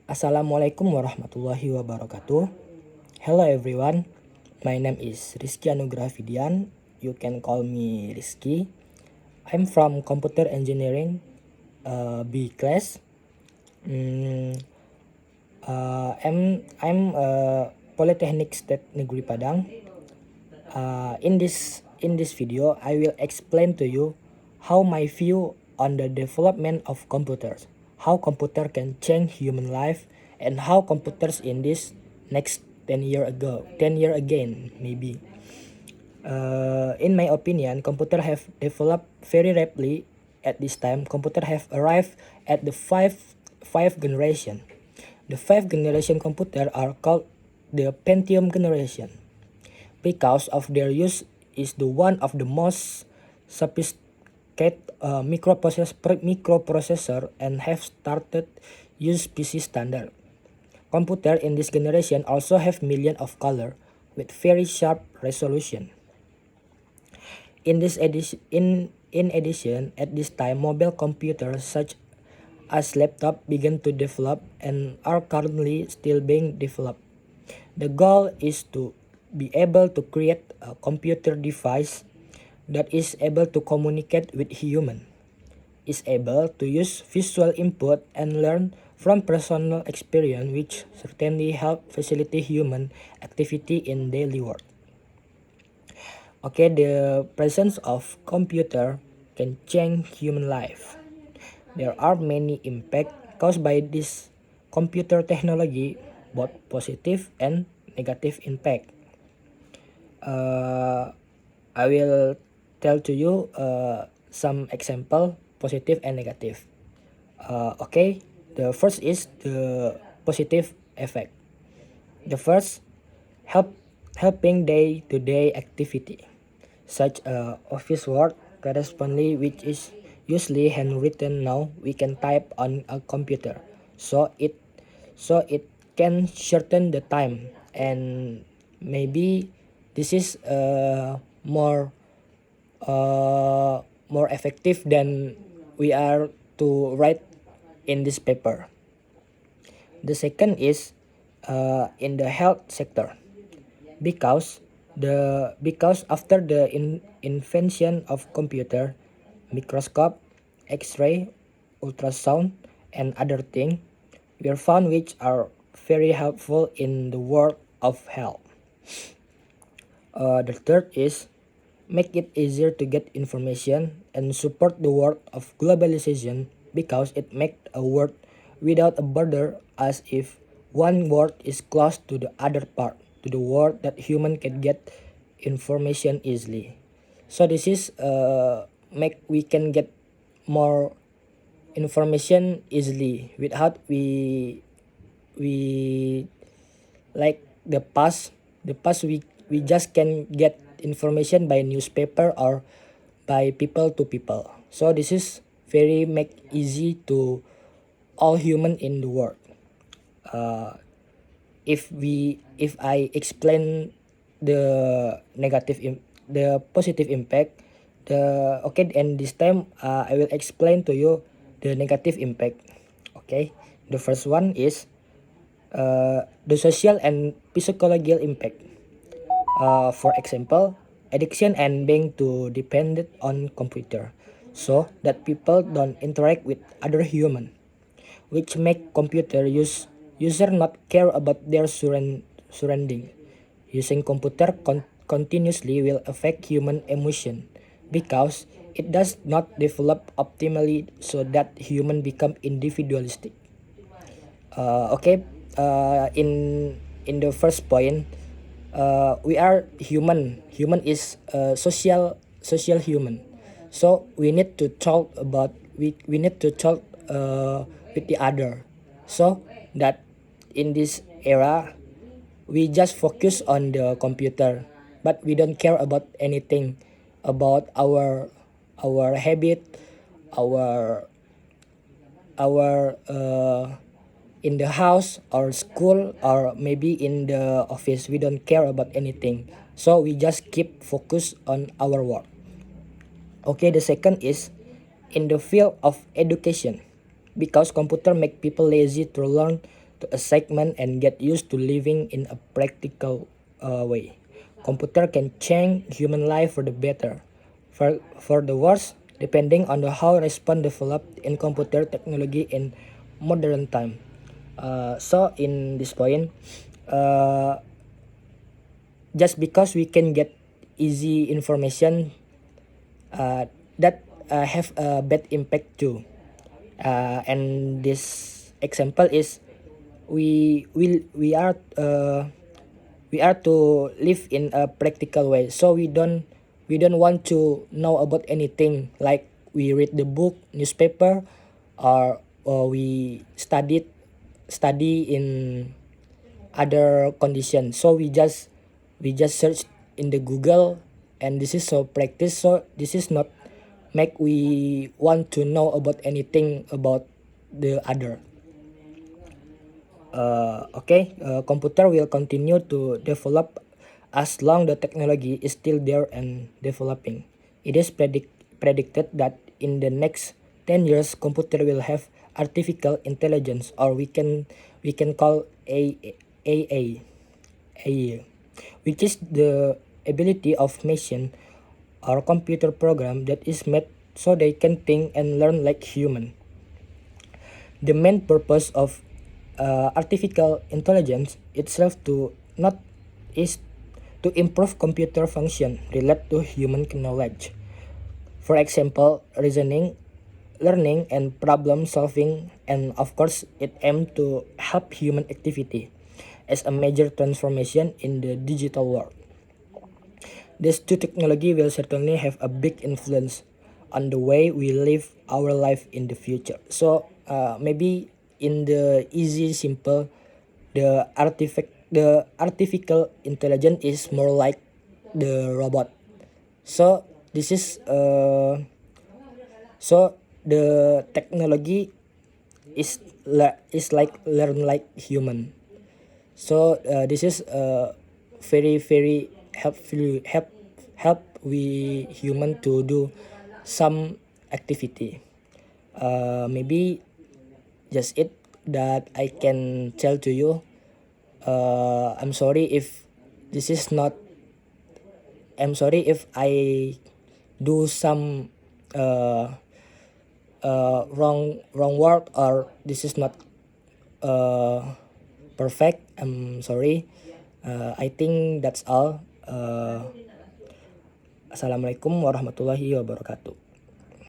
Assalamualaikum warahmatullahi wabarakatuh. Hello everyone, my name is Rizky Anugrah Fidian. You can call me Rizky. I'm from Computer Engineering B class. I'm Polytechnic State Negeri Padang. In this video, I will explain to you how my view on the development of computers, how computer can change human life, and how computers in this next 10 year again maybe. In my opinion, computer have developed very rapidly at this time. Computer have arrived at the five generation. The five generation computer are called the Pentium generation because of their use is the one of the most sophisticated microprocessor and have started use PC standard. Computer in this generation also have million of color with very sharp resolution. In addition, at this time, mobile computers such as laptop began to develop and are currently still being developed. The goal is to be able to create a computer device that is able to communicate with human, is able to use visual input and learn from personal experience, which certainly help facilitate human activity in daily work. Okay, the presence of computer can change human life. There are many impacts caused by this computer technology, both positive and negative impact. I will tell to you some example positive and negative. Okay, the first is the positive effect. The first, helping day-to-day activity, such office work correspondingly, which is usually handwritten. Now we can type on a computer, so it can shorten the time, and maybe this is more effective than we are to write in this paper. The second is in the health sector, because after the invention of computer, microscope, X-ray, ultrasound, and other things were found which are very helpful in the world of health. The third is make it easier to get information and support the world of globalization, because it makes a world without a border, as if one world is close to the other part to the world that human can get information easily. So this is make we can get more information easily without we like the past we just can get information by newspaper or by people to people. So this is very make easy to all human in the world. If I explain the positive impact, and this time I will explain to you the negative impact. Okay, the first one is the social and psychological impact. For example, addiction and being too dependent on computer, so that people don't interact with other human, which make computer user not care about their surrounding. Using computer continuously will affect human emotion, because it does not develop optimally, so that human become individualistic. Okay, in the first point, we are human. Human is social human. So we need to talk about we need to talk with the other. So that in this era, we just focus on the computer, but we don't care about anything about our habit, our in the house or school or maybe in the office. We don't care about anything, so we just keep focus on our work. Okay, the second is in the field of education, because computer make people lazy to learn to a segment and get used to living in a practical way. Computer can change human life for the better, for the worse, depending on the how respond developed in computer technology in modern time. So in this point, just because we can get easy information, that have a bad impact too. And this example is we are to live in a practical way, so we don't want to know about anything like we read the book newspaper, or we study in other condition. So we just search in the Google, and this is so practice, so this is not make we want to know about anything about the other. Computer will continue to develop as long the technology is still there and developing. It is predicted that in the next 10 years, computer will have artificial intelligence, or we can call AI, which is the ability of machine or computer program that is made so they can think and learn like human. The main purpose of artificial intelligence itself is to improve computer function related to human knowledge. For example, reasoning, learning, and problem solving, and of course, it aims to help human activity as a major transformation in the digital world. These two technology will certainly have a big influence on the way we live our life in the future. So maybe in the easy, simple, the artificial intelligence is more like the robot. So this is so the technology is like learn like human. So this is very help we human to do some activity. Maybe just it that I can tell to you. I'm sorry if this is not. I'm sorry if I do some wrong word, or this is not perfect. I'm sorry. I think that's all. Assalamualaikum warahmatullahi wabarakatuh.